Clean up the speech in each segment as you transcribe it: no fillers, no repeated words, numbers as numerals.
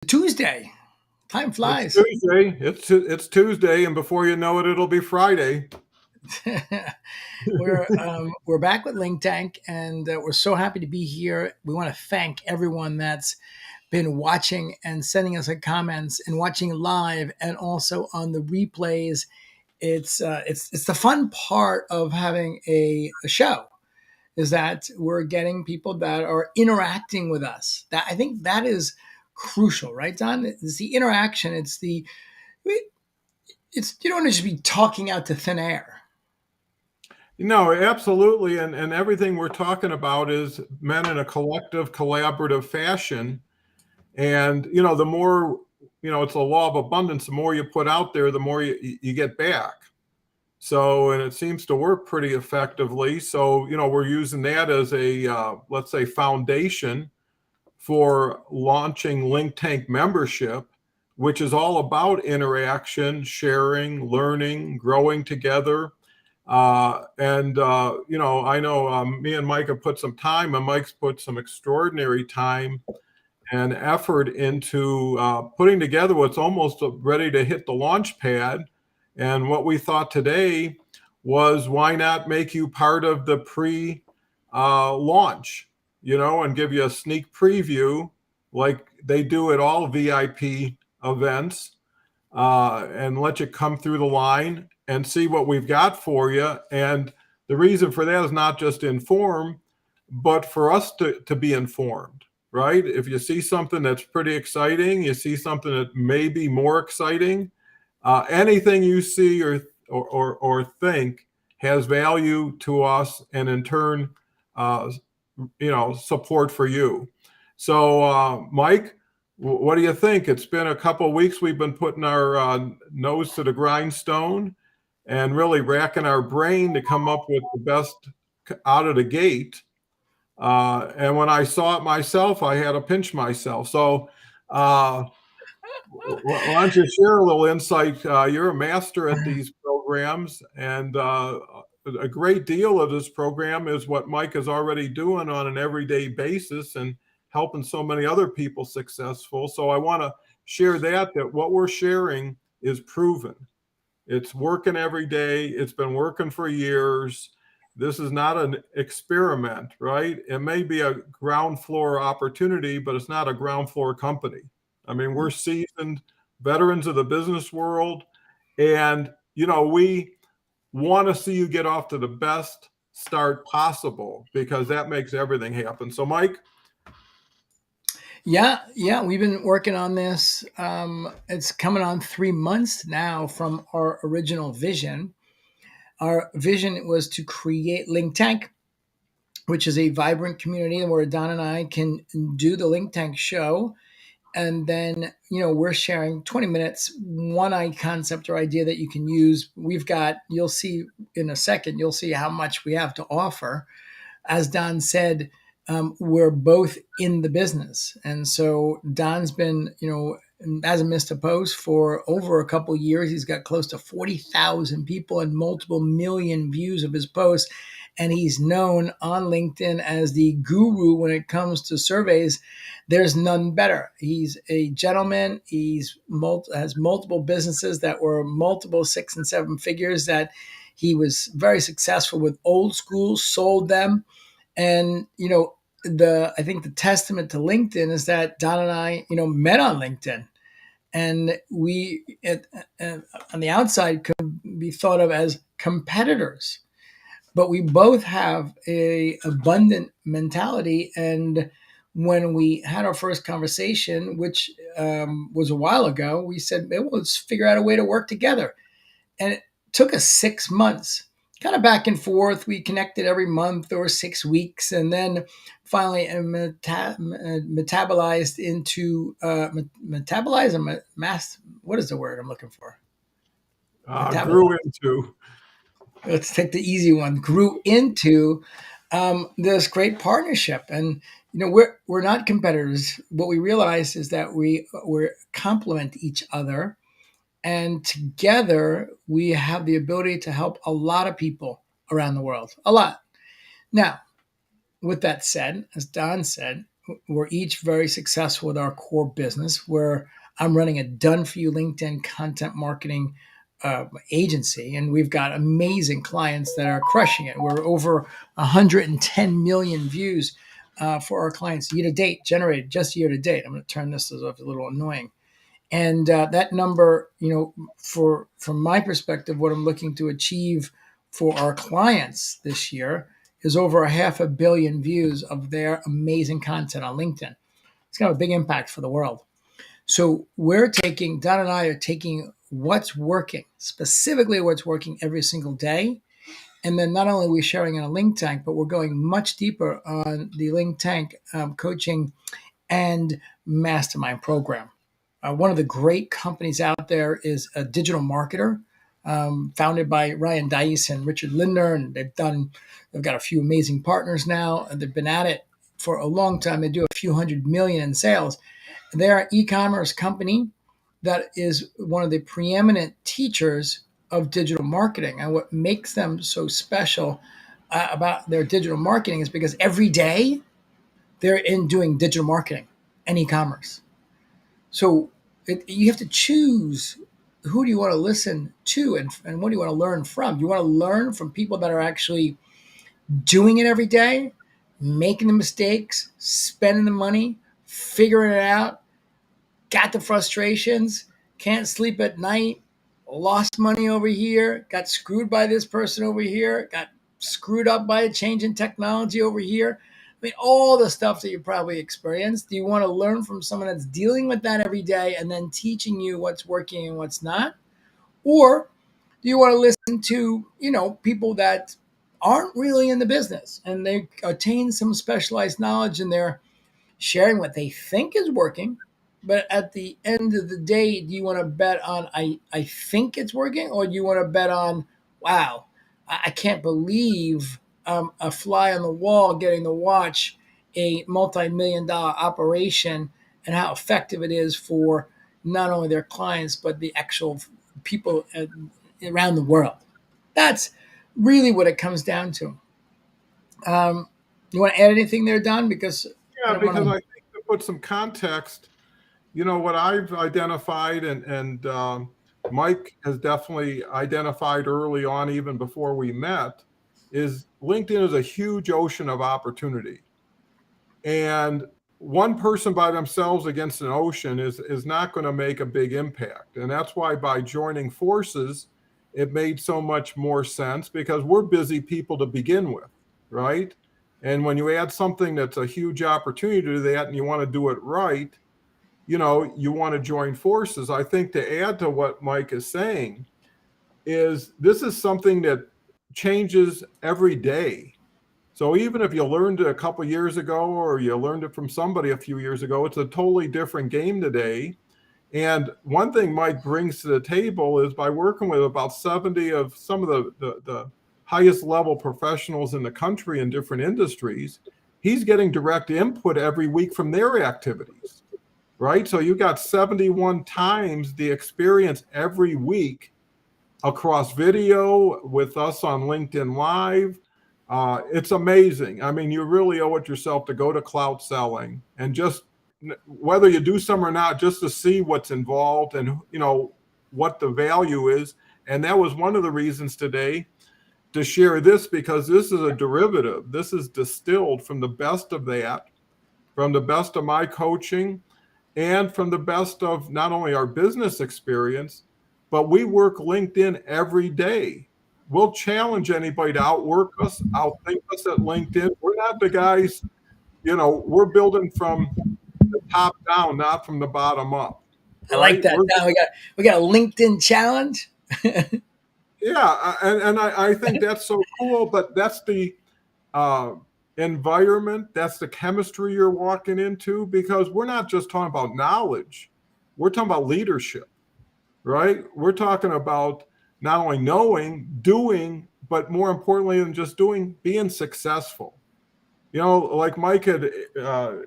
Tuesday. Time It's flies. Tuesday. It's Tuesday, and before you know it, it'll be Friday. We're back with LinkTank, and we're so happy to be here. We want to thank everyone that's been watching and sending us comments and watching live, and also on the replays. It's the fun part of having a show is that we're getting people that are interacting with us. That I think that is crucial, right, Don? It's the interaction. It's you don't want to just be talking out to thin air. No, absolutely, and everything we're talking about is meant in a collective, collaborative fashion. And the more it's a law of abundance. The more you put out there, the more you get back. So, and it seems to work pretty effectively. So, we're using that as a let's say foundation for launching LinkTank membership, which is all about interaction, sharing, learning, growing together. I know me and Mike have put some time, and Mike's put some extraordinary time and effort into putting together what's almost ready to hit the launch pad. And what we thought today was, why not make you part of the pre-launch, and give you a sneak preview like they do at all VIP events, and let you come through the line and see what we've got for you. And the reason for that is not just inform, but for us to be informed, right? If you see something that's pretty exciting, you see something that may be more exciting, anything you see or think has value to us, and in turn, uh, support for you. So, Mike, what do you think? It's been a couple of weeks. We've been putting our nose to the grindstone and really racking our brain to come up with the best out of the gate. And when I saw it myself, I had to pinch myself. So, why don't you share a little insight? You're a master at these programs, and a great deal of this program is what Mike is already doing on an everyday basis and helping so many other people successful. So I want to share that what we're sharing is proven. It's working every day. It's been working for years. This is not an experiment, right? It may be a ground floor opportunity, but it's not a ground floor company. I mean, we're seasoned veterans of the business world, and we want to see you get off to the best start possible, because that makes everything happen. So, Mike. Yeah, we've been working on this. It's coming on 3 months now from our original vision. Our vision was to create LinkTank, which is a vibrant community where Don and I can do the LinkTank show. And then, we're sharing 20 minutes, one concept or idea that you can use. You'll see in a second, you'll see how much we have to offer. As Don said, we're both in the business. And so Don's been, hasn't missed a post for over a couple of years. He's got close to 40,000 people and multiple million views of his posts. And he's known on LinkedIn as the guru when it comes to surveys. There's none better. He's a gentleman. Has multiple businesses that were multiple 6 and 7 figures that he was very successful with. Old school, sold them. And, I think the testament to LinkedIn is that Don and I, met on LinkedIn, and we on the outside could be thought of as competitors, but we both have a abundant mentality. And when we had our first conversation, which was a while ago, we said, let's figure out a way to work together. And it took us 6 months, kind of back and forth. We connected every month or 6 weeks, and then finally metabolized into metabolize or mass. What is the word I'm looking for? Grew Metabolize. into. Let's take the easy one. Grew into this great partnership, and we're not competitors. What we realized is that we complement each other, and together we have the ability to help a lot of people around the world. A lot. Now, with that said, as Don said, we're each very successful with our core business. Where I'm running a done for you LinkedIn content marketing agency, and we've got amazing clients that are crushing it. We're over 110 million views for our clients year to date, generated just year to date. I'm going to turn this off, a little annoying. And that number, from my perspective, what I'm looking to achieve for our clients this year is over 500 million views of their amazing content on LinkedIn. It's got a big impact for the world. So Don and I are taking what's working, specifically what's working every single day. And then not only are we sharing in a LinkTank, but we're going much deeper on the LinkTank coaching and mastermind program. One of the great companies out there is a digital marketer, founded by Ryan Dice and Richard Lindner, and they've got a few amazing partners now, and they've been at it for a long time. They do a few hundred million in sales. They're an e-commerce company that is one of the preeminent teachers of digital marketing. And what makes them so special about their digital marketing is because every day they're in doing digital marketing and e-commerce. So you have to choose who do you want to listen to, and what do you want to learn from. You want to learn from people that are actually doing it every day, making the mistakes, spending the money, figuring it out, got the frustrations, can't sleep at night, lost money over here, got screwed by this person over here, got screwed up by a change in technology over here. I mean, all the stuff that you probably experienced. Do you want to learn from someone that's dealing with that every day and then teaching you what's working and what's not? Or do you want to listen to, people that aren't really in the business and they attain some specialized knowledge and they're sharing what they think is working? But at the end of the day, do you want to bet on I think it's working, or do you want to bet on, wow, I can't believe a fly on the wall getting to watch a multi-million-dollar operation and how effective it is for not only their clients but the actual people around the world. That's really what it comes down to. You want to add anything there, Don? Because I Yeah, don't want because to. I think to put some context, what I've identified, and Mike has definitely identified early on, even before we met, is LinkedIn is a huge ocean of opportunity. And one person by themselves against an ocean is not going to make a big impact. And that's why by joining forces, it made so much more sense, because we're busy people to begin with, right? And when you add something that's a huge opportunity to that and you want to do it right, you want to join forces. I think to add to what Mike is saying is this is something that changes every day. So even if you learned it a couple years ago or you learned it from somebody a few years ago, it's a totally different game today. And one thing Mike brings to the table is by working with about 70 of some of the highest level professionals in the country in different industries, he's getting direct input every week from their activities, right? So you got 71 times the experience every week across video with us on LinkedIn Live. It's amazing. I mean, you really owe it yourself to go to Cloud Selling and just, whether you do some or not, just to see what's involved and what the value is. And that was one of the reasons today to share this, because this is a derivative. This is distilled from the best of that, from the best of my coaching, and from the best of not only our business experience, but we work LinkedIn every day. We'll challenge anybody to outwork us, outthink us at LinkedIn. We're not the guys, we're building from the top down, not from the bottom up, I like right? that. Now we got a LinkedIn challenge. Yeah, and I think that's so cool, but that's the uh, environment, that's the chemistry you're walking into, because we're not just talking about knowledge, we're talking about leadership, right? We're talking about not only knowing, doing, but more importantly than just doing, being successful. Like Mike had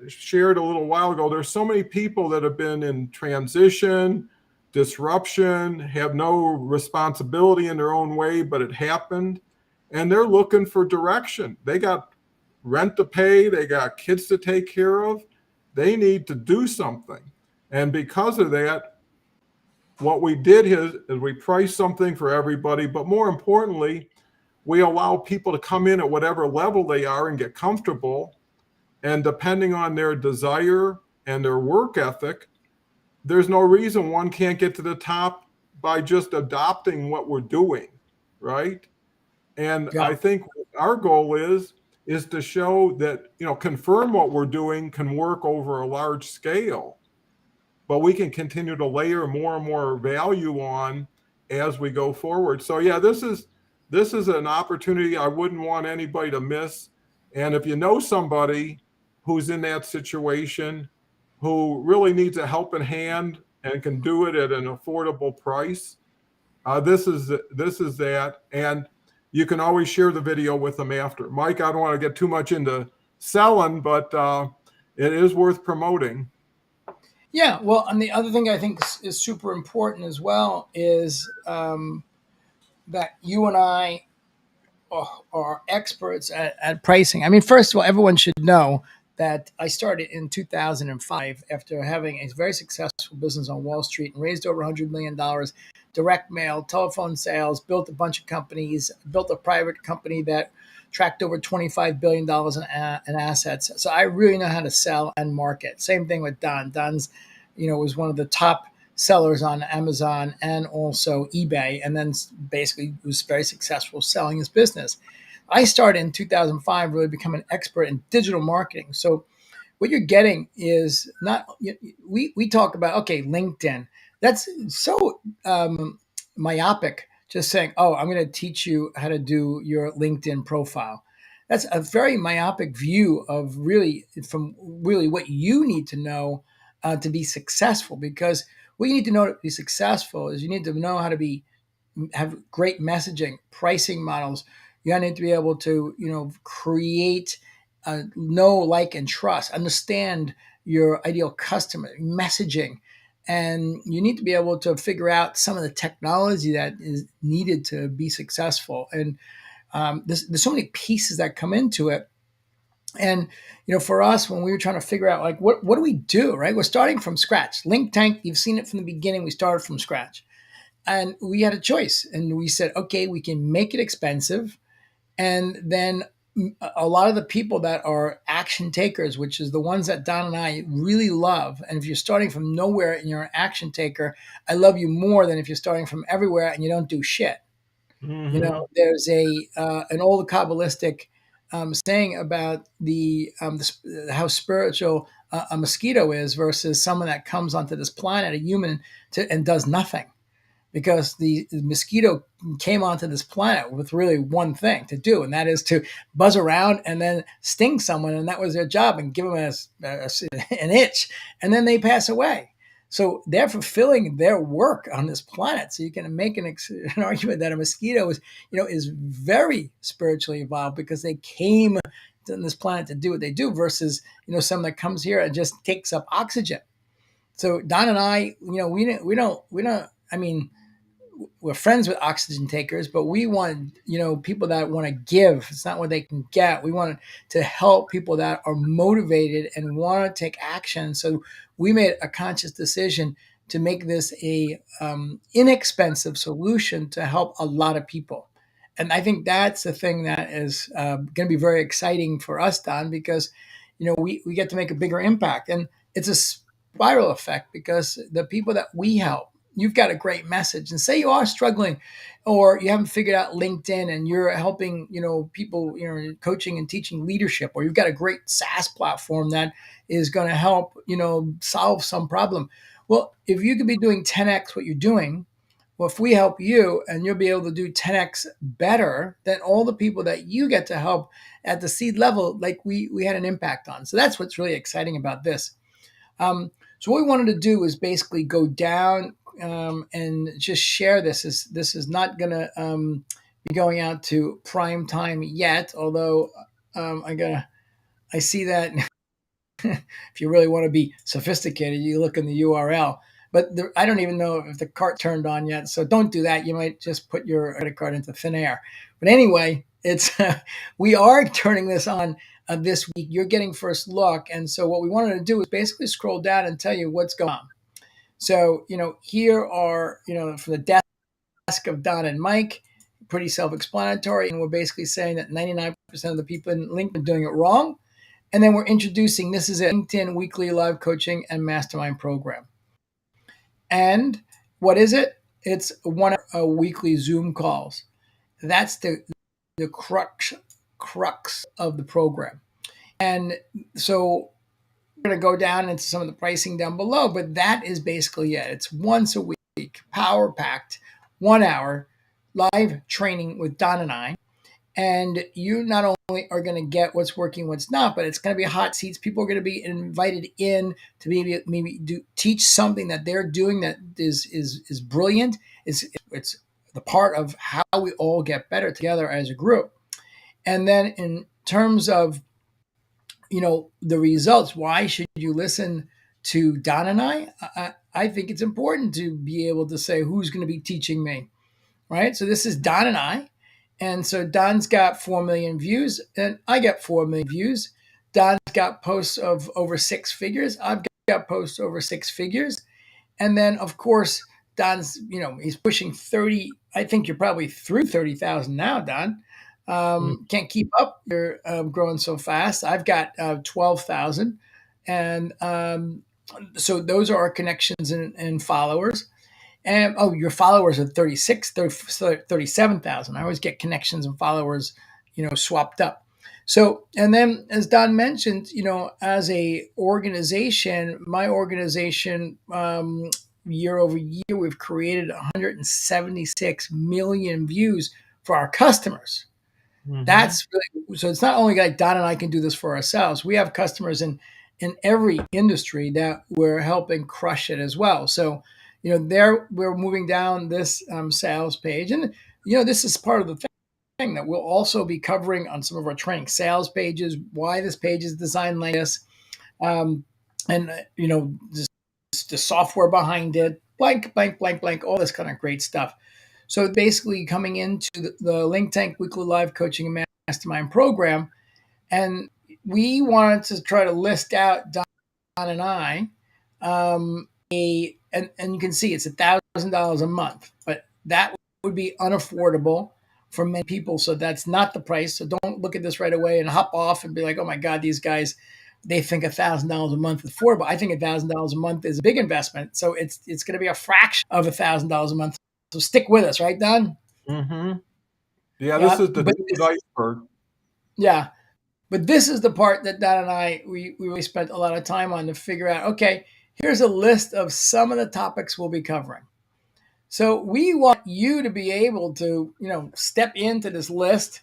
shared a little while ago, there's so many people that have been in transition, disruption, have no responsibility in their own way, but it happened. And they're looking for direction. They got rent to pay, they got kids to take care of. They need to do something. And because of that, what we did is we priced something for everybody, but more importantly, we allow people to come in at whatever level they are and get comfortable. And depending on their desire and their work ethic, there's no reason one can't get to the top by just adopting what we're doing, right? And Yeah. I think our goal is to show that, confirm what we're doing can work over a large scale, but we can continue to layer more and more value on as we go forward. So yeah, this is an opportunity I wouldn't want anybody to miss. And if you know somebody who's in that situation, who really needs a helping hand and can do it at an affordable price, this is that. And you can always share the video with them after. Mike, I don't want to get too much into selling, but it is worth promoting. Yeah. Well, and the other thing I think is super important as well is that you and I are experts at pricing. I mean, first of all, everyone should know that I started in 2005 after having a very successful business on Wall Street and raised over $100 million, direct mail, telephone sales, built a bunch of companies, built a private company that tracked over $25 billion in assets. So I really know how to sell and market. Same thing with Don. Don's, was one of the top sellers on Amazon and also eBay, and then basically was very successful selling his business. I started in 2005, really become an expert in digital marketing. So what you're getting is not, we talk about, okay, LinkedIn. That's so myopic, just saying, oh, I'm going to teach you how to do your LinkedIn profile. That's a very myopic view of really, from really what you need to know to be successful. Because what you need to know to be successful is you need to know how to have great messaging, pricing models. You need to be able to, create, know, like, and trust, understand your ideal customer, messaging, and you need to be able to figure out some of the technology that is needed to be successful. And there's so many pieces that come into it. And for us, when we were trying to figure out like what do we do, right? We're starting from scratch. LinkTank, you've seen it from the beginning. We started from scratch, and we had a choice, and we said, okay, we can make it expensive, and then a lot of the people that are action takers, which is the ones that Don and I really love. And if you're starting from nowhere and you're an action taker, I love you more than if you're starting from everywhere and you don't do shit. Mm-hmm. There's an old Kabbalistic saying about how spiritual a mosquito is versus someone that comes onto this planet, a human, and does nothing, because the mosquito came onto this planet with really one thing to do, and that is to buzz around and then sting someone, and that was their job, and give them an itch, and then they pass away. So they're fulfilling their work on this planet. So you can make an argument that a mosquito is very spiritually evolved because they came to this planet to do what they do, versus someone that comes here and just takes up oxygen. So Don and I, we don't. I mean, we're friends with oxygen takers, but we want, people that want to give. It's not what they can get. We want to help people that are motivated and want to take action. So we made a conscious decision to make this a inexpensive solution to help a lot of people. And I think that's the thing that is going to be very exciting for us, Don, because we get to make a bigger impact, and it's a spiral effect, because the people that we help, you've got a great message, and say you are struggling or you haven't figured out LinkedIn and you're helping people, coaching and teaching leadership, or you've got a great SaaS platform that is going to help solve some problem. Well, if you could be doing 10x what you're doing, well, if we help you and you'll be able to do 10x better than all the people that you get to help at the seed level, like we had an impact on. So that's what's really exciting about this. So what we wanted to do is basically go down and just share this. This is not going to be going out to prime time yet, although I see that if you really want to be sophisticated, you look in the URL. But I don't even know if the cart turned on yet, so don't do that. You might just put your credit card into thin air. But anyway, it's we are turning this on this week. You're getting first look. And so what we wanted to do is basically scroll down and tell you what's going on. So, here are, from the desk of Don and Mike, pretty self-explanatory. And we're basically saying that 99% of the people in LinkedIn are doing it wrong. And then we're introducing this is a LinkedIn weekly live coaching and mastermind program. And what is it? It's one weekly Zoom calls. That's the crux of the program. And so we're going to go down into some of the pricing down below, but that is basically it. It's once a week, power packed, 1 hour live training with Don and I. And you not only are going to get what's working, what's not, but it's going to be hot seats. People are going to be invited in to maybe teach something that they're doing that is brilliant. It's the part of how we all get better together as a group. And then in terms of the results, why should you listen to Don and I think it's important to be able to say who's going to be teaching me, right? So this is Don and I. And so Don's got 4 million views and I got 4 million views. Don's got posts of over 6 figures. I've got posts over 6 figures. And then, of course, Don's, he's pushing 30. I think you're probably through 30,000 now, Don. Can't keep up. You're growing so fast. I've got 12,000. And so those are our connections and followers. And your followers are 37,000. I always get connections and followers, swapped up. So, and then as Don mentioned, as a organization, my organization, year over year, we've created 176 million views for our customers. Mm-hmm. That's really, so it's not only like Don and I can do this for ourselves. We have customers in every industry that we're helping crush it as well. So, we're moving down this sales page. And, this is part of the thing that we'll also be covering on some of our training sales pages, why this page is designed like this. And, the software behind it, blank, all this kind of great stuff. So basically coming into the LinkTank Weekly Live Coaching and Mastermind program. And we wanted to try to list out Don and I, and you can see it's $1,000 a month, but that would be unaffordable for many people. So that's not the price. So don't look at this right away and hop off and be like, oh my God, these guys, they think $1,000 a month is affordable. I think $1,000 a month is a big investment. So it's going to be a fraction of $1,000 a month. So stick with us, right, Don? Mm-hmm. Yeah, this is the iceberg. Yeah. But this is the part that Don and I, we really spent a lot of time on to figure out, okay, here's a list of some of the topics we'll be covering. So we want you to be able to, step into this list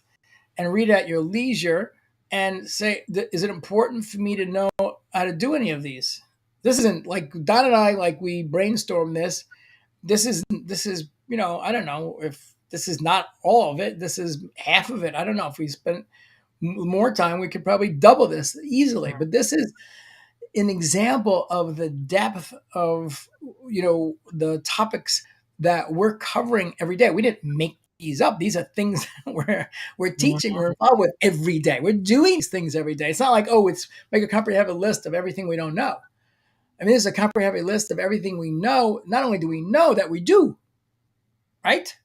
and read at your leisure and say, is it important for me to know how to do any of these? This isn't like Don and I, like we brainstorm this. This is, I don't know if this is not all of it. This is half of it. I don't know if we spent more time, we could probably double this easily. But this is an example of the depth of, the topics that we're covering every day. We didn't make these up. These are things that we're teaching, we're involved with every day. We're doing these things every day. It's not like, it's make a comprehensive list of everything we don't know. I mean, it's a comprehensive list of everything we know. Not only do we know that we do, right?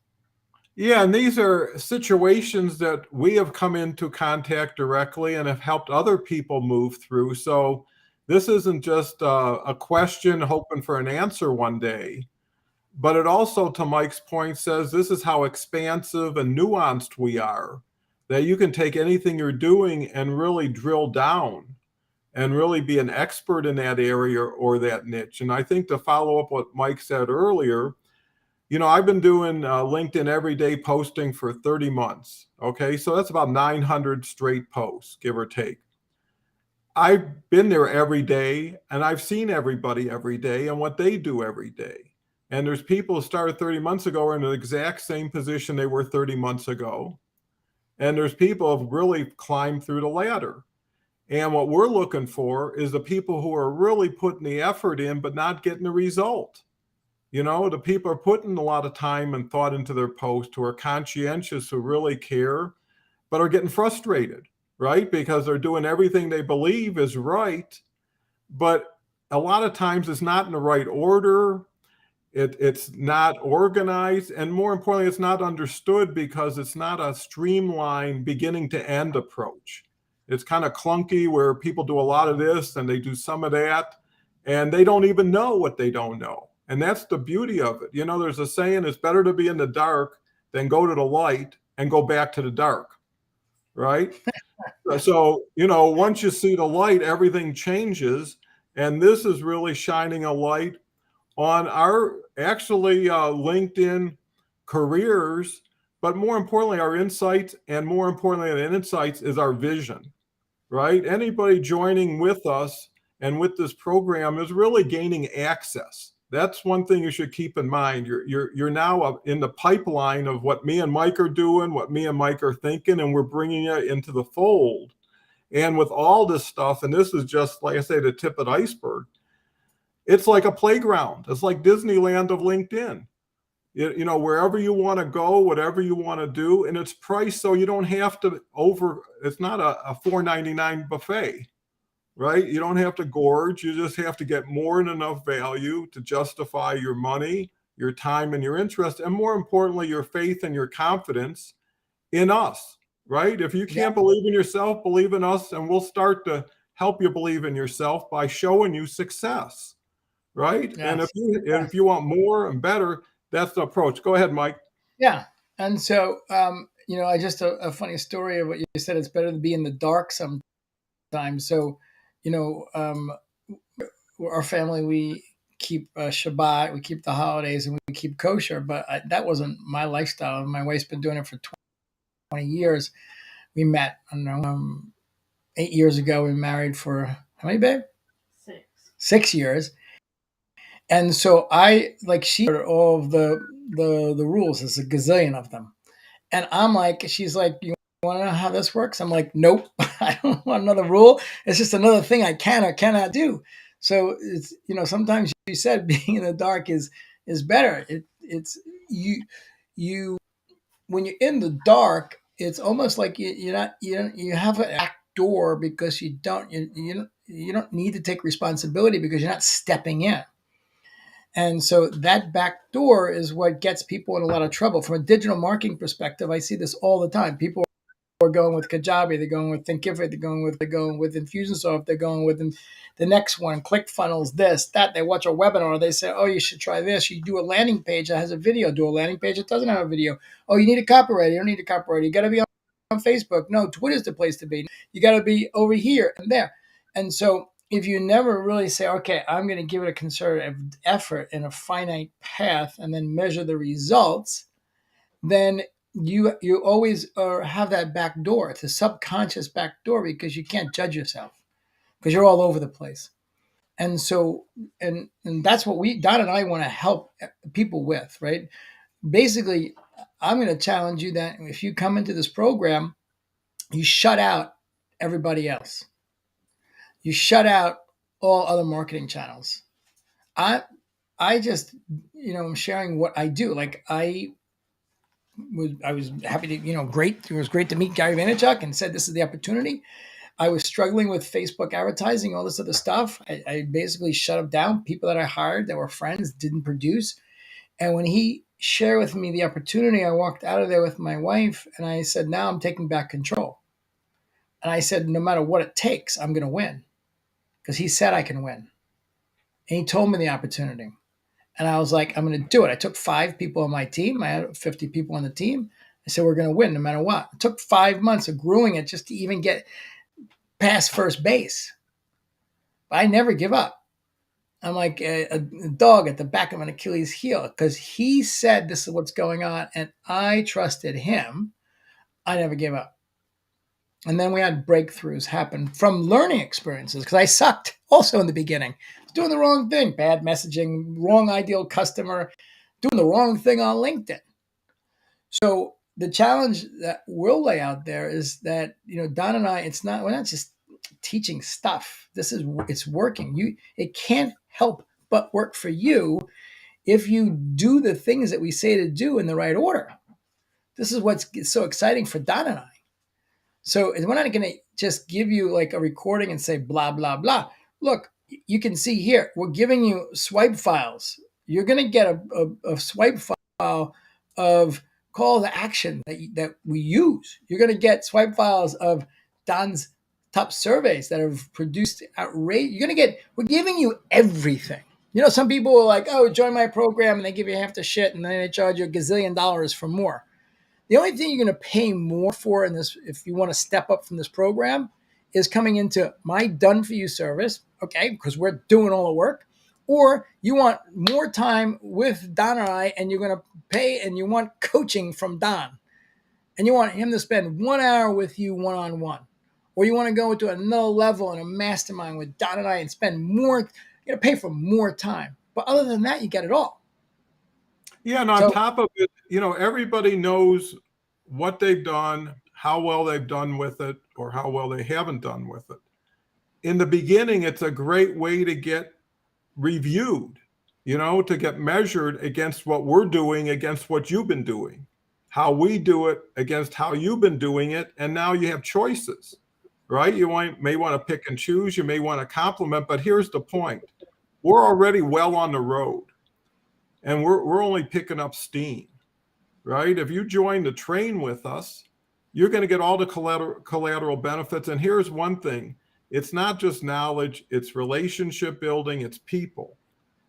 Yeah, and these are situations that we have come into contact directly and have helped other people move through. So this isn't just a question hoping for an answer one day, but it also, to Mike's point, says this is how expansive and nuanced we are, that you can take anything you're doing and really drill down and really be an expert in that area or that niche. And I think to follow up what Mike said earlier, I've been doing LinkedIn everyday posting for 30 months. Okay, so that's about 900 straight posts, give or take. I've been there every day and I've seen everybody every day and what they do every day. And there's people who started 30 months ago are in the exact same position they were 30 months ago. And there's people who have really climbed through the ladder. And what we're looking for is the people who are really putting the effort in, but not getting the result. The people are putting a lot of time and thought into their post, who are conscientious, who really care, but are getting frustrated. right? Because they're doing everything they believe is right, but a lot of times it's not in the right order. It's not organized, and more importantly, it's not understood because it's not a streamlined beginning to end approach. It's kind of clunky where people do a lot of this and they do some of that, and they don't even know what they don't know. And that's the beauty of it. You know, there's a saying, it's better to be in the dark than go to the light and go back to the dark, right? So, you know, once you see the light, everything changes. And this is really shining a light on our actually LinkedIn careers, but more importantly, our insights, and more importantly than insights is our vision, right? Anybody joining with us and with this program is really gaining access. That's one thing you should keep in mind. You're now in the pipeline of what me and Mike are doing, what me and Mike are thinking, and we're bringing it into the fold. And with all this stuff, and this is just, like I say, the tip of the iceberg, it's like a playground. It's like Disneyland of LinkedIn. You know, wherever you want to go, whatever you want to do, and it's priced so you don't have to it's not a $4.99 buffet, right? You don't have to gorge. You just have to get more than enough value to justify your money, your time, and your interest, and more importantly, your faith and your confidence in us, right? If you can't Exactly. believe in yourself, believe in us, and we'll start to help you believe in yourself by showing you success, right? And Yes. if you want more and better, that's the approach. Go ahead, Mike. Yeah. And so, I just a funny story of what you said. It's better to be in the dark sometimes. So, you know, our family, we keep Shabbat, we keep the holidays, and we keep kosher. But that wasn't my lifestyle. My wife's been doing it for 20 years. We met, I don't know, 8 years ago. We married for how many, babe? 6 years. And so I like she all of the rules. There's a gazillion of them. And I'm like, she's like, you want to know how this works? I'm like, nope, I don't want another rule. It's just another thing I can or cannot do. So it's, sometimes you said being in the dark is better. It's you when you're in the dark, it's almost like you're not you have an back door because you don't need to take responsibility because you're not stepping in. And so that back door is what gets people in a lot of trouble. From a digital marketing perspective, I see this all the time. People are going with Kajabi, they're going with Thinkific, they're going with Infusionsoft, they're going with the next one, ClickFunnels, this, that. They watch a webinar, they say, oh, you should try this. You do a landing page that has a video, do a landing page that doesn't have a video. Oh, you need a copywriter, you don't need a copywriter. You got to be on Facebook. No, Twitter's the place to be. You got to be over here and there. And so if you never really say, okay, I'm going to give it a concerted effort in a finite path and then measure the results, then you always have that back door. It's a subconscious back door because you can't judge yourself because you're all over the place. And so, and that's what Don and I want to help people with, right? Basically, I'm going to challenge you that if you come into this program, you shut out everybody else. You shut out all other marketing channels. I I just I'm sharing what I do. Like I was happy to great. It was great to meet Gary Vaynerchuk and said this is the opportunity. I was struggling with Facebook advertising, all this other stuff. I basically shut them down. People that I hired that were friends didn't produce. And when he shared with me the opportunity, I walked out of there with my wife and I said, now I'm taking back control. And I said, no matter what it takes, I'm going to win because he said I can win. And he told me the opportunity. And I was like, I'm going to do it. I took 5 people on my team. I had 50 people on the team. I said, we're going to win no matter what. It took 5 months of growing it just to even get past first base. But I never give up. I'm like a dog at the back of an Achilles heel because he said this is what's going on. And I trusted him. I never gave up. And then we had breakthroughs happen from learning experiences because I sucked also in the beginning. I was doing the wrong thing, bad messaging, wrong ideal customer, doing the wrong thing on LinkedIn. So the challenge that we'll lay out there is that, Don and I, we're not just teaching stuff. It's working. It can't help but work for you if you do the things that we say to do in the right order. This is what's so exciting for Don and I. So we're not going to just give you like a recording and say blah blah blah. Look, you can see here we're giving you swipe files. You're going to get a swipe file of call to action that we use. You're going to get swipe files of Don's top surveys that have produced outrage. You're going to get. We're giving you everything. You know, some people are like, "Oh, join my program," and they give you half the shit, and then they charge you a gazillion dollars for more. The only thing you're going to pay more for in this, if you want to step up from this program, is coming into my done for you service, okay, because we're doing all the work, or you want more time with Don and I, and you're going to pay, and you want coaching from Don, and you want him to spend 1 hour with you one on one, or you want to go to another level in a mastermind with Don and I and spend more, you're going to pay for more time. But other than that, you get it all. Yeah, and on So top of it, everybody knows what they've done, how well they've done with it, or how well they haven't done with it. In the beginning, it's a great way to get reviewed, to get measured against what we're doing, against what you've been doing, how we do it against how you've been doing it. And now you have choices, right? You may want to pick and choose, you may want to compliment, but here's the point. We're already well on the road, and we're only picking up steam, right? If you join the train with us, you're going to get all the collateral benefits. And here's one thing. It's not just knowledge, it's relationship building, it's people.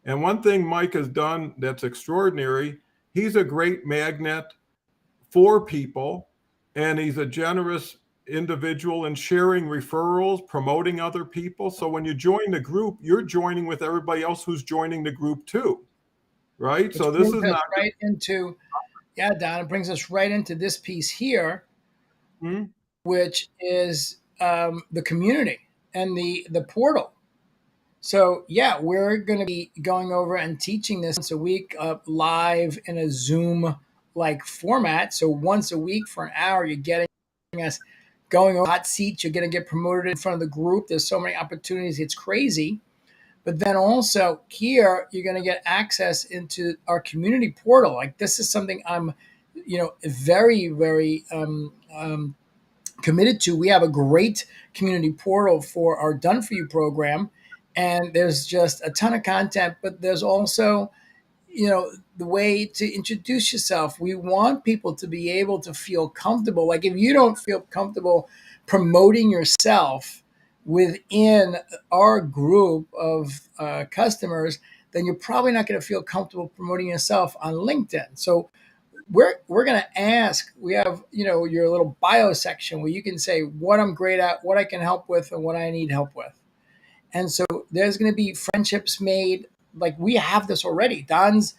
And one thing Mike has done that's extraordinary, he's a great magnet for people, and he's a generous individual in sharing referrals, promoting other people. So when you join the group, you're joining with everybody else who's joining the group too, right? which So this brings is us not. right into, yeah, Don, it brings us right into this piece here, Hmm? which is the community and the portal. So yeah, we're going to be going over and teaching this once a week live in a Zoom like format. So once a week for an hour, you're getting us going over hot seats. You're going to get promoted in front of the group. There's so many opportunities. It's crazy. But then also here, you're going to get access into our community portal. Like this is something I'm, very, very committed to. We have a great community portal for our Done For You program, and there's just a ton of content. But there's also, the way to introduce yourself. We want people to be able to feel comfortable. Like if you don't feel comfortable promoting yourself within our group of customers, then you're probably not going to feel comfortable promoting yourself on LinkedIn. So we're going to ask, we have, your little bio section where you can say what I'm great at, what I can help with, and what I need help with. And so there's going to be friendships made. Like we have this already. Don's,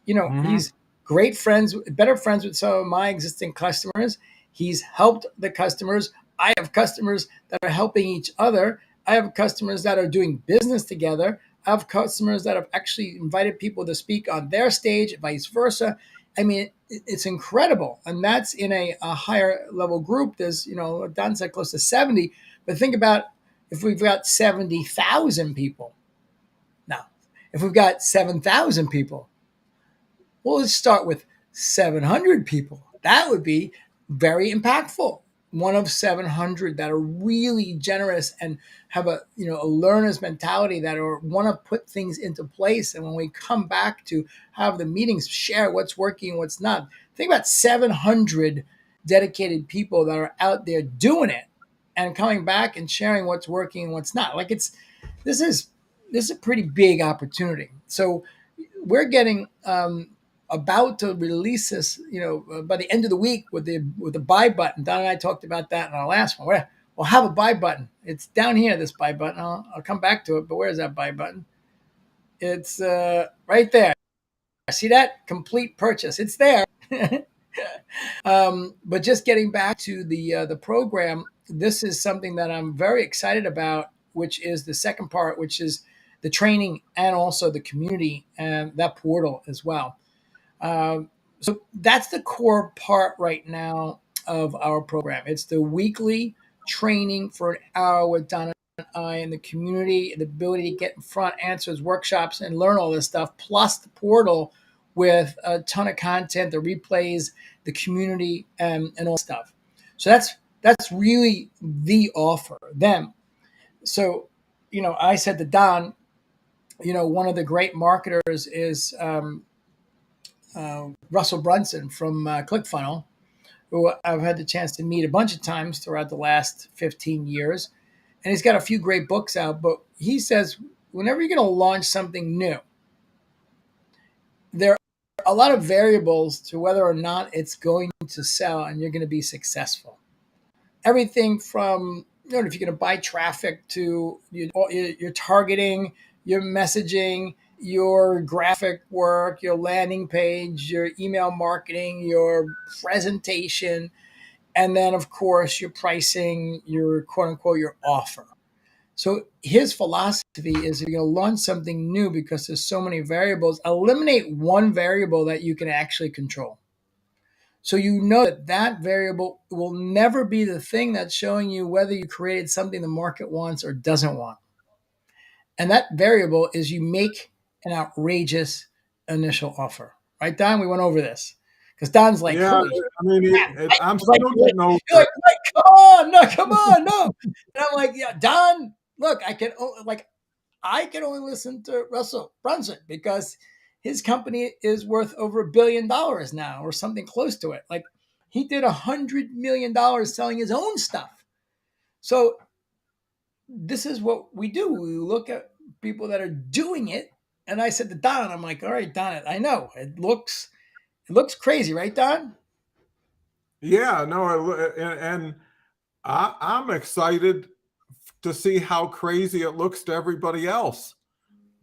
Hmm. he's great friends, better friends with some of my existing customers. He's helped the customers. I have customers that are helping each other. I have customers that are doing business together. I have customers that have actually invited people to speak on their stage, vice versa. I mean, it's incredible. And that's in a higher level group. There's, Don said close to 70. But think about if we've got 70,000 people. Now, if we've got 7,000 people, well, let's start with 700 people. That would be very impactful. One of 700 that are really generous and have a learner's mentality that are want to put things into place. And when we come back to have the meetings, share what's working and what's not. Think about 700 dedicated people that are out there doing it and coming back and sharing what's working and what's not. Like this is this is a pretty big opportunity. So we're getting about to release this, by the end of the week with the buy button. Don and I talked about that in our last one. We'll have a buy button. It's down here, this buy button. I'll come back to it, but where's that buy button? It's right there. See that? Complete purchase. It's there. But just getting back to the program, this is something that I'm very excited about, which is the second part, which is the training and also the community and that portal as well. So that's the core part right now of our program. It's the weekly training for an hour with Donna and I and the community, the ability to get in front, answers, workshops, and learn all this stuff, plus the portal with a ton of content, the replays, the community, and all stuff. So that's That's really the offer. Them. So, I said to Don, one of the great marketers is Russell Brunson from ClickFunnels, who I've had the chance to meet a bunch of times throughout the last 15 years. And he's got a few great books out. But he says, whenever you're going to launch something new, there are a lot of variables to whether or not it's going to sell and you're going to be successful. Everything from, if you're going to buy traffic to your targeting, your messaging, your graphic work, your landing page, your email marketing, your presentation, and then of course your pricing, your quote unquote your offer. So his philosophy is, if you're going to launch something new, because there's so many variables, eliminate one variable that you can actually control. So you know that variable will never be the thing that's showing you whether you created something the market wants or doesn't want. And that variable is you make an outrageous initial offer. Right, Don? We went over this. Because Don's like, Yeah, holy I mean, crap. Right? I'm He's like, still you're like, getting over you're like, it. Mike, come on, no, come on, no. And I'm like, yeah, Don, look, I can only listen to Russell Brunson because his company is worth over $1 billion now, or something close to it. Like, he did $100 million selling his own stuff. So this is what we do. We look at people that are doing it. And I said to Don, I'm like, all right, Don, I know it looks crazy, right, Don? Yeah, no, and I'm excited to see how crazy it looks to everybody else,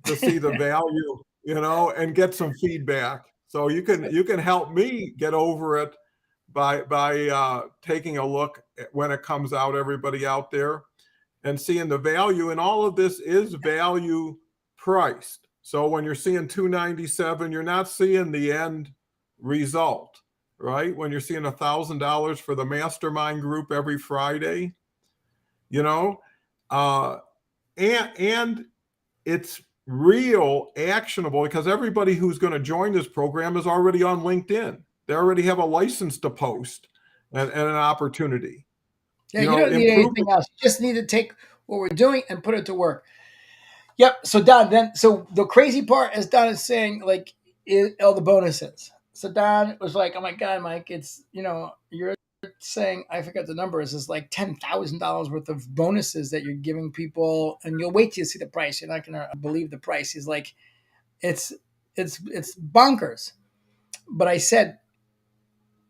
to see the value, and get some feedback. So you can help me get over it by taking a look at when it comes out, everybody out there, and seeing the value. And all of this is value priced. So when you're seeing 297, you're not seeing the end result, right? When you're seeing $1,000 for the mastermind group every Friday, you know, uh, and it's real actionable, because everybody who's going to join this program is already on LinkedIn. They already have a license to post and an opportunity. Yeah, you don't need Improve. anything else. You just need to take what we're doing and put it to work. Yep. So Don, so the crazy part, as Don is saying, like, is all the bonuses. So Don was like, "Oh my God, Mike, it's you're saying, I forget the numbers, is like $10,000 worth of bonuses that you're giving people, and you'll wait till you see the price. You're not gonna believe the price." He's like, "It's it's bonkers." But I said,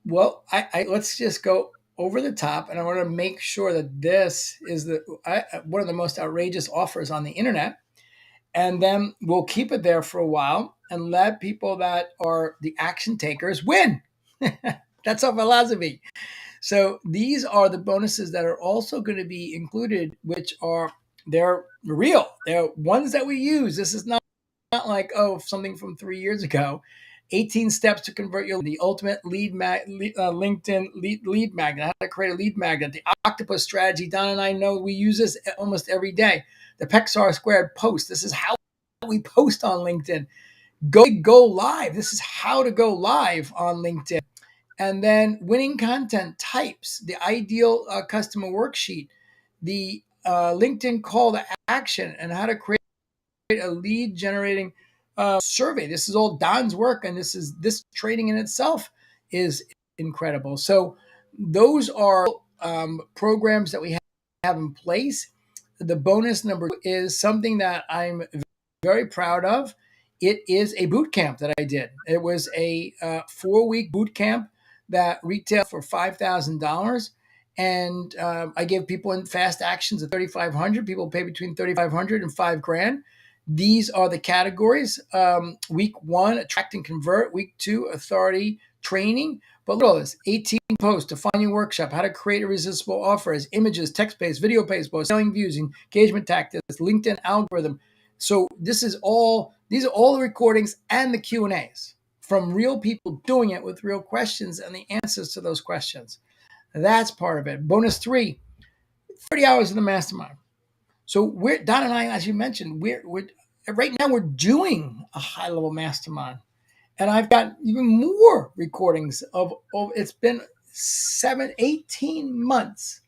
"Well, I let's just go over the top, and I want to make sure that this is one of the most outrageous offers on the internet." And then we'll keep it there for a while and let people that are the action takers win. That's our philosophy. So these are the bonuses that are also going to be included, which they're real. They're ones that we use. This is not like, something from 3 years ago. 18 steps to convert the ultimate LinkedIn lead magnet. How to create a lead magnet. The octopus strategy. Don and I know we use this almost every day. The Pexar squared post. This is how we post on LinkedIn. Go live. This is how to go live on LinkedIn. And then winning content types, the ideal customer worksheet, the LinkedIn call to action, and how to create a lead generating survey. This is all Don's work, and this training in itself is incredible. So those are programs that we have in place. The bonus number 2 is something that I'm very proud of. It is a boot camp that I did. It was a 4-week boot camp that retailed for $5,000. And I give people in fast actions at 3,500. People pay between 3,500 and $5,000. These are the categories. Week 1, attract and convert. Week 2, authority training. But look at all this: 18 posts, defining workshop, how to create irresistible offers, images, text-based, video-based posts, selling views, engagement tactics, LinkedIn algorithm. So these are all the recordings and the Q&As from real people doing it with real questions and the answers to those questions. That's part of it. Bonus 3, 30 hours in the mastermind. So Don and I, as you mentioned, we're right now we're doing a high level mastermind, and I've got even more recordings of it's been 18 months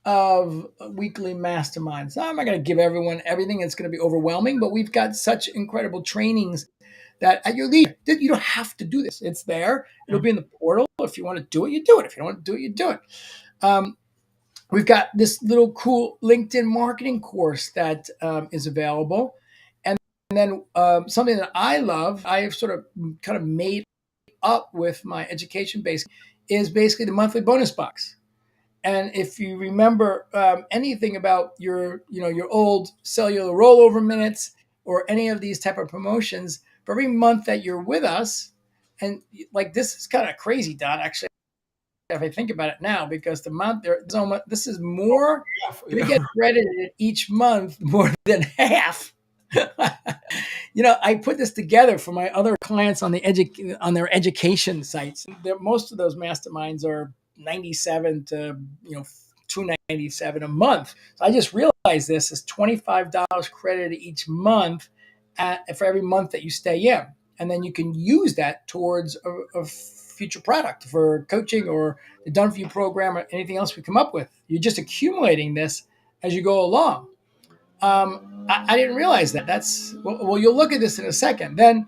of weekly masterminds. Now, I'm not going to give everyone everything. It's going to be overwhelming, but we've got such incredible trainings that at your leisure, you don't have to do this. It's there. It'll be in the portal. If you want to do it, you do it. If you don't want to do it, you do it. Um, we've got this little cool LinkedIn marketing course that is available. And then something that I love, I have sort of kind of made up with my education base, is basically the monthly bonus box. And if you remember anything about your old cellular rollover minutes or any of these type of promotions, for every month that you're with us, and like this is kind of crazy, Don. Actually, if I think about it now, because the month there's so much, this is more. We Yeah. get credited each month more than half. I put this together for my other clients on on their education sites. Most of those masterminds are 97 to 297 a month. So I just realized this is $25 credited each month for every month that you stay in, and then you can use that towards a future product for coaching or the Done For You program or anything else we come up with. You're just accumulating this as you go along. I didn't realize that. That's well. You'll look at this in a second. And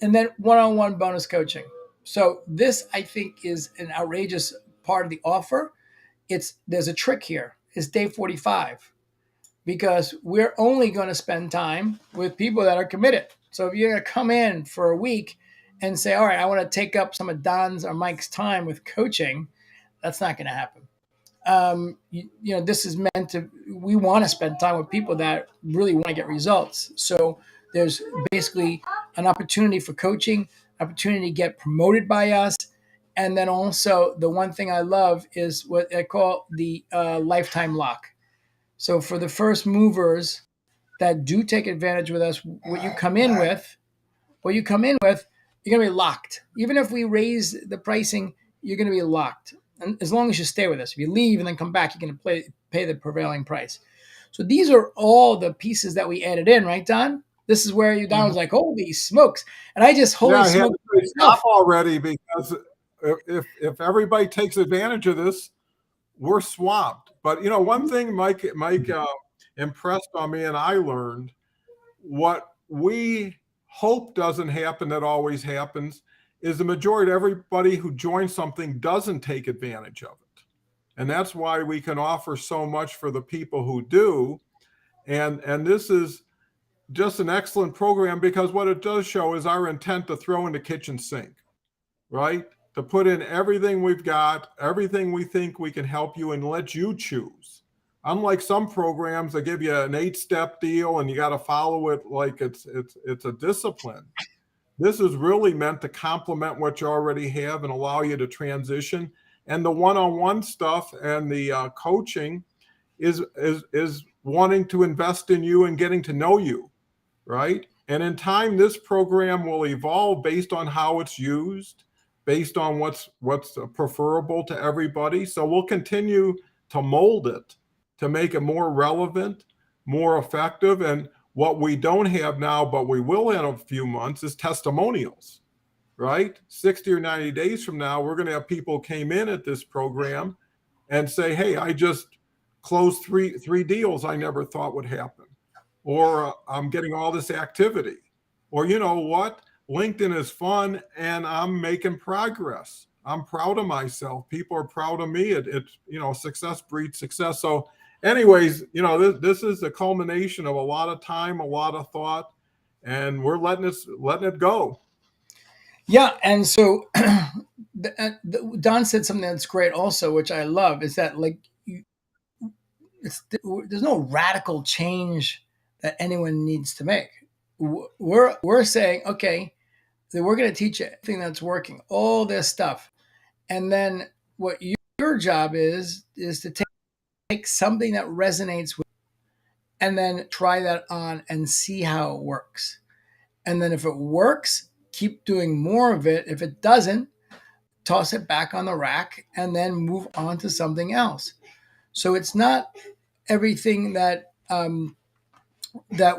then one-on-one bonus coaching. So this, I think, is an outrageous part of the offer. There's a trick here. It's day 45 because we're only going to spend time with people that are committed. So if you're going to come in for a week and say, "All right, I want to take up some of Don's or Mike's time with coaching," that's not going to happen. This is meant to, we want to spend time with people that really want to get results. So there's basically an opportunity for coaching, opportunity to get promoted by us. And then also the one thing I love is what I call the lifetime lock. So for the first movers that do take advantage with us, what you come in with, you're going to be locked. Even if we raise the pricing, you're going to be locked. And as long as you stay with us, if you leave and then come back, you're going to pay the prevailing price. So these are all the pieces that we added in, right, Don? This is where you Don was like, holy smokes. And I just Yeah, holy I had smokes to say stop myself. already because if everybody takes advantage of this, we're swamped. But one thing Mike impressed on me, and I learned what we hope doesn't happen that always happens is the majority of everybody who joins something doesn't take advantage of it, and that's why we can offer so much for the people who do. And this is just an excellent program because what it does show is our intent to throw in the kitchen sink, right? To put in everything we've got, everything we think we can help you, and let you choose. Unlike some programs that give you an 8-step deal and you got to follow it like it's a discipline. This is really meant to complement what you already have and allow you to transition. And the one-on-one stuff and the coaching is wanting to invest in you and getting to know you, right? And in time, this program will evolve based on how it's used, based on what's preferable to everybody. So we'll continue to mold it to make it more relevant, more effective. And what we don't have now, but we will in a few months, is testimonials, right? 60 or 90 days from now, we're going to have people came in at this program and say, hey, I just closed three deals I never thought would happen. Or I'm getting all this activity. Or you know what? LinkedIn is fun and I'm making progress. I'm proud of myself. People are proud of me. Success breeds success. So anyways, this is a culmination of a lot of time, a lot of thought, and we're letting it go. Yeah. And so Don said something that's great also, which I love, is that like there's no radical change that anyone needs to make. We're saying, okay, that we're going to teach you everything that's working, all this stuff, and then what your job is to take something that resonates with, and then try that on and see how it works. And then if it works, keep doing more of it. If it doesn't, toss it back on the rack and then move on to something else. So it's not everything that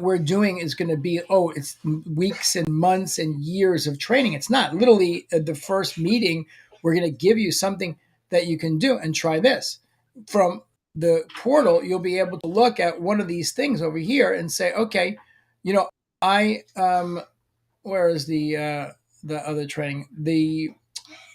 we're doing is going to be, it's weeks and months and years of training. It's not. Literally, at the first meeting, We're going to give you something that you can do and try this. From the portal, you'll be able to look at one of these things over here and say, okay, you know, I where is the other training? The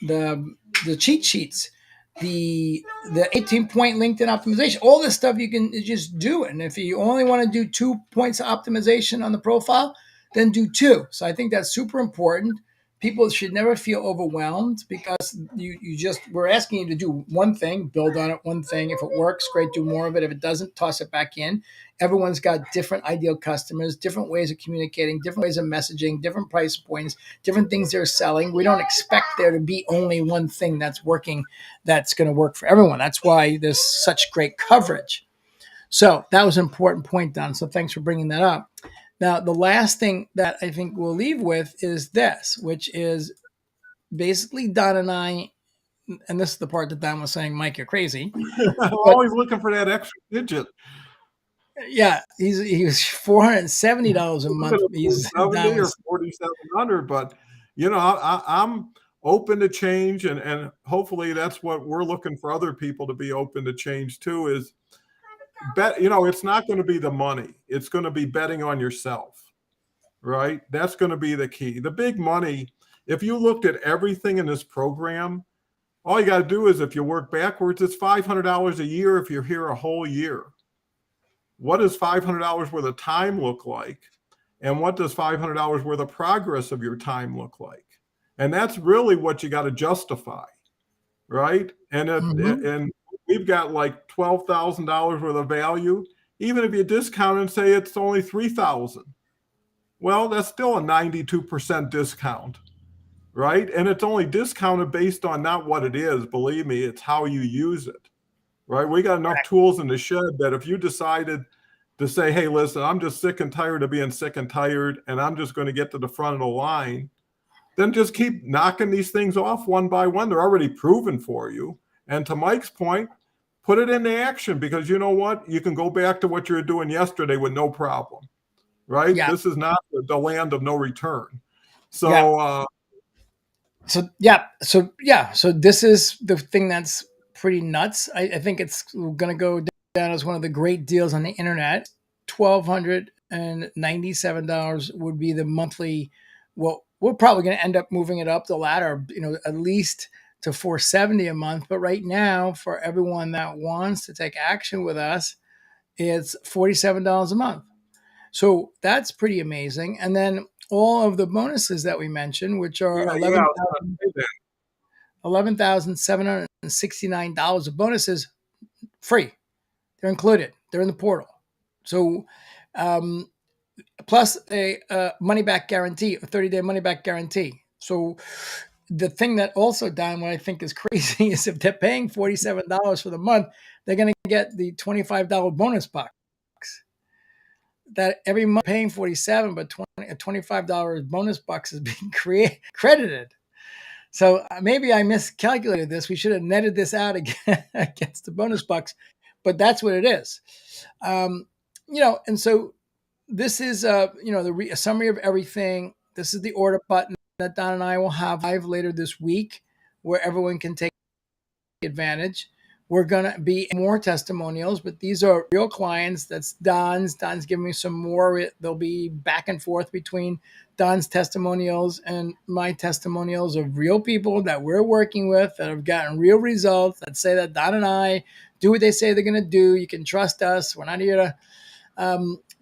the cheat sheets, the 18-point LinkedIn optimization, all this stuff you can just do. And if you only want to do 2 points of optimization on the profile, then do two. So I think that's super important. People should never feel overwhelmed because you just we're asking you to do one thing, build on it, one thing. If it works, great, do more of it. If it doesn't, toss it back in. Everyone's got different ideal customers, different ways of communicating, different ways of messaging, different price points, different things they're selling. We don't expect there to be only one thing that's working, that's going to work for everyone. That's why there's such great coverage. So that was an important point, Don. So thanks for bringing that up. Now, the last thing that I think we'll leave with is this, which is basically Don and I, and this is the part that Don was saying, Mike, you're crazy. I'm But always looking for that extra digit. yeah, he was $470 a month. He's 70 Don or was 4,700, but I'm open to change, and hopefully that's what we're looking for other people to be open to change too. Is bet it's not going to be the money; it's going to be betting on yourself, right? That's going to be the key. The big money. If you looked at everything in this program, all you got to do is if you work backwards, it's $500 a year if you're here a whole year. What does $500 worth of time look like? And what does $500 worth of progress of your time look like? And that's really what you got to justify, right? And we've got like $12,000 worth of value. Even if you discount and say it's only 3,000, well, that's still a 92% discount, right? And it's only discounted based on not what it is. Believe me, it's how you use it, right? We got enough tools in the shed that if you decided to say, hey, listen, I'm just sick and tired of being sick and tired, and I'm just going to get to the front of the line, then just keep knocking these things off one by one. They're already proven for you. And to Mike's point, put it into action, because you know what? You can go back to what you were doing yesterday with no problem, right? yeah, This is not the land of no return. yeah. So, So this is the thing that's pretty nuts. I think it's going to go down as one of the great deals on the internet. $1,297 would be the monthly. Well, we're probably going to end up moving it up the ladder, at least to 470 a month. But right now, for everyone that wants to take action with us, it's $47 a month. So that's pretty amazing. And then all of the bonuses that we mentioned, which are yeah, I was going to say that. $11,769 of bonuses, free. They're included. They're in the portal. So, plus a money back guarantee, a 30-day money back guarantee. So, the thing that also, Don, what I think is crazy is if they're paying $47 for the month, they're going to get the $25 bonus box. That every month paying 47, but a $25 bonus box is being credited. So maybe I miscalculated this. We should have netted this out again against the bonus bucks, but that's what it is. And so this is, a summary of everything. This is the order button that Don and I will have live later this week, where everyone can take advantage. We're going to be more testimonials, but these are real clients. That's Don's. Don's giving me some more. There'll be back and forth between Don's testimonials and my testimonials of real people that we're working with that have gotten real results, that say that Don and I do what they say they're going to do. You can trust us. We're not here to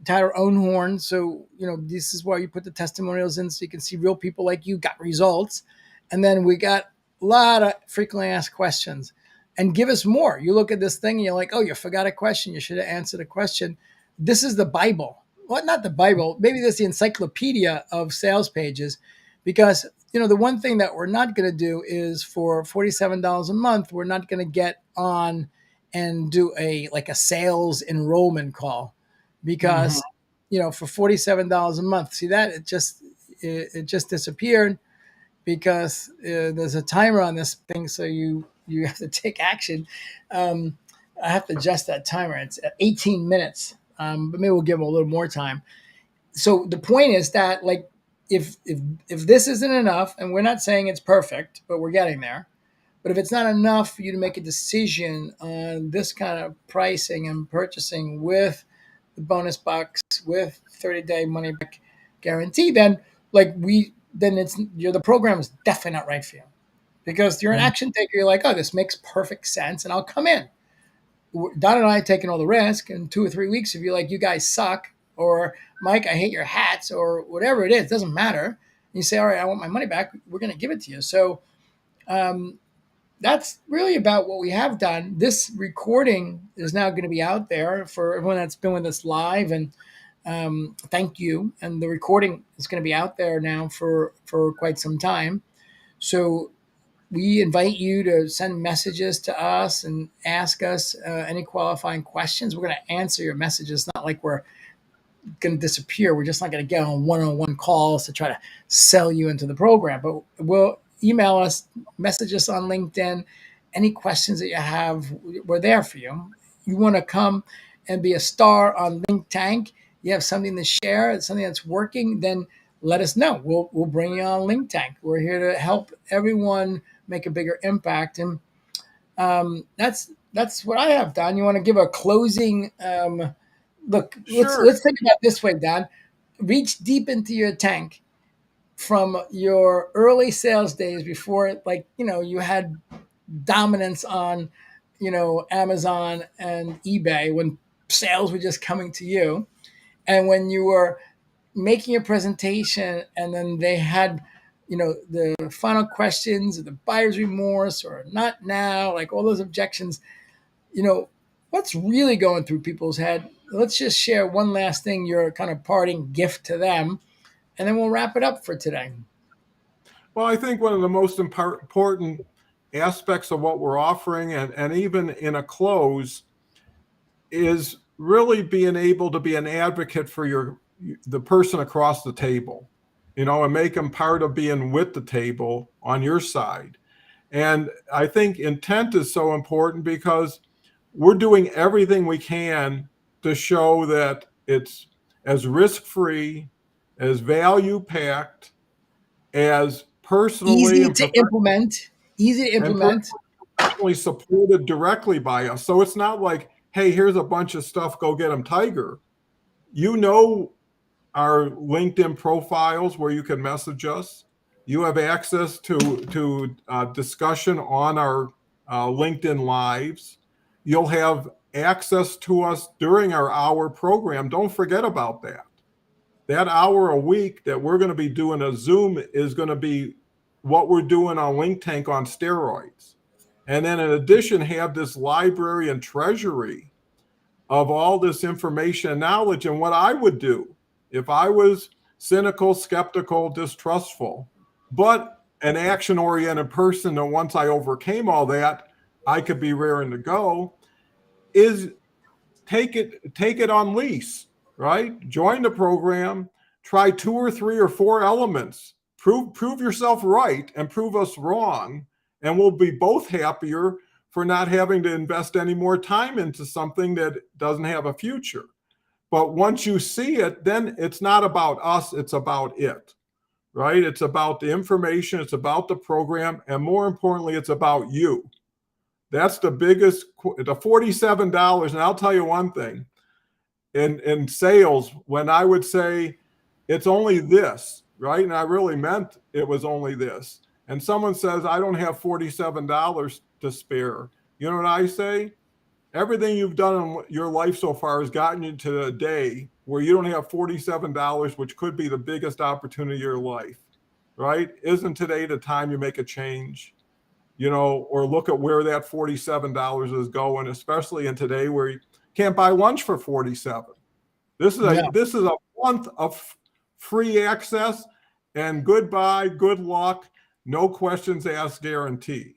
tie our own horn. So, this is why you put the testimonials in, so you can see real people like you got results. And then we got a lot of frequently asked questions. And give us more. You look at this thing and you're like, oh, you forgot a question. You should have answered a question. This is the Bible. Well, not the Bible. Maybe this is the encyclopedia of sales pages. Because, the one thing that we're not going to do is for $47 a month, we're not going to get on and do a sales enrollment call. Because, for $47 a month, see that? It just disappeared, because there's a timer on this thing, so you have to take action. I have to adjust that timer. It's at 18 minutes, but maybe we'll give them a little more time. So the point is that, if this isn't enough, and we're not saying it's perfect, but we're getting there. But if it's not enough for you to make a decision on this kind of pricing and purchasing with the bonus box with 30-day money back guarantee, then the program is definitely not right for you because you're an Mhm. action taker. You're like, oh, this makes perfect sense, and I'll come in. Don and I taking all the risk in 2 or 3 weeks. If you're like, you guys suck, or Mike, I hate your hats, or whatever it is, doesn't matter. And you say, all right, I want my money back. We're going to give it to you. So um, that's really about what we have done. This recording is now going to be out there for everyone that's been with us live, and thank you. And the recording is going to be out there now for quite some time. So we invite you to send messages to us and ask us any qualifying questions. We're going to answer your messages. Not like we're going to disappear. We're just not going to get on one-on-one calls to try to sell you into the program. But we'll email us, message us on LinkedIn. Any questions that you have, we're there for you. You want to come and be a star on LinkTank? You have something to share, something that's working, then let us know. We'll bring you on LinkTank. We're here to help everyone make a bigger impact. And that's what I have, Don. You want to give a closing look, let's Sure. let's think about it this way, Don. Reach deep into your tank from your early sales days before, like, you had dominance on, Amazon and eBay when sales were just coming to you, and when you were making a presentation, and then they had, the final questions, or the buyer's remorse, or not now, like all those objections. What's really going through people's head? Let's just share one last thing, your kind of parting gift to them, and then we'll wrap it up for today. Well, I think one of the most important aspects of what we're offering, and even in a close, is really being able to be an advocate for the person across the table, and make them part of being with the table on your side. And I think intent is so important because we're doing everything we can to show that it's as risk-free, as value-packed, as personally Easy and to implement. Easy to implement. professionally supported directly by us. So it's not like, hey, here's a bunch of stuff, go get them, Tiger. You know our LinkedIn profiles where you can message us. You have access to discussion on our LinkedIn lives. You'll have access to us during our hour program. Don't forget about that. That hour a week that we're going to be doing a Zoom is going to be what we're doing on LinkTank on steroids. And then in addition, have this library and treasury of all this information and knowledge. And what I would do if I was cynical, skeptical, distrustful, but an action oriented person that once I overcame all that, I could be raring to go, is take it on lease, right? Join the program, try 2 or 3 or 4 elements, prove yourself right and prove us wrong, and we'll be both happier for not having to invest any more time into something that doesn't have a future. But once you see it, then it's not about us, it's about it, right? It's about the information, it's about the program, and more importantly, it's about you. That's the biggest, the $47. And I'll tell you one thing, in sales, when I would say it's only this, right? And I really meant it was only this. And someone says, I don't have $47 to spare. You know what I say? Everything you've done in your life so far has gotten you to a day where you don't have $47, which could be the biggest opportunity of your life, right? Isn't today the time you make a change? Or look at where that $47 is going, especially in today where you can't buy lunch for 47. This is a No. this is a month of free access, and goodbye, good luck, no questions asked guarantee.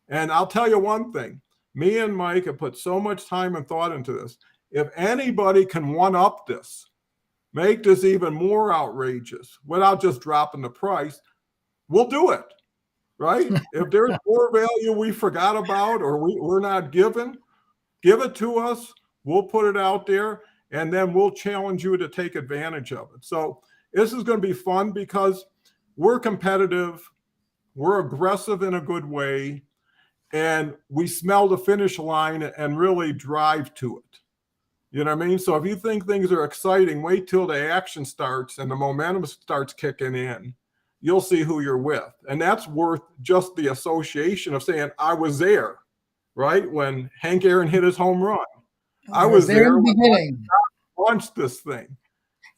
And I'll tell you one thing, me and Mike have put so much time and thought into this. If anybody can one up this, make this even more outrageous without just dropping the price, we'll do it, right? If there's more value we forgot about or we're not given, give it to us. We'll put it out there, and then we'll challenge you to take advantage of it. So this is going to be fun because we're competitive, we're aggressive in a good way, and we smell the finish line and really drive to it. You know what I mean? So if you think things are exciting, wait till the action starts and the momentum starts kicking in. You'll see who you're with. And that's worth just the association of saying, I was there, right? When Hank Aaron hit his home run. I I was was there in there the when beginning. I launched this thing.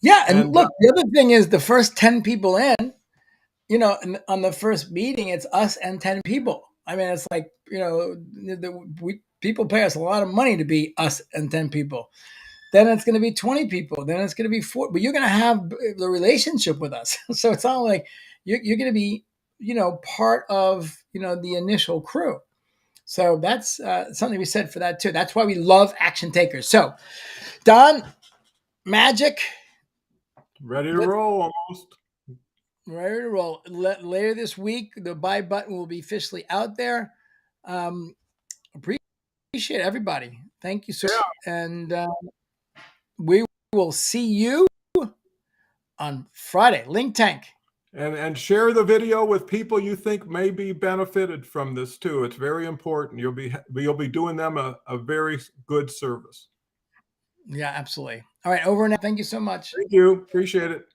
Yeah, and And look, the other thing is the first 10 people in, on the first meeting, it's us and 10 people. I mean, it's like, people pay us a lot of money to be us and 10 people. Then it's going to be 20 people. Then it's going to be 4. But you're going to have the relationship with us. So it's not like you're going to be, part of, the initial crew. So that's something we said for that too. That's why we love action takers. So, Don, magic. ready to roll almost. Ready to roll. Later this week, the buy button will be officially out there. Um, appreciate everybody. Thank you so much. And we will see you on Friday. LinkTank. And share the video with people you think may be benefited from this too. It's very important. You'll be doing them a very good service. Yeah, absolutely. All right, over and out. Thank you so much. Thank you. Appreciate it.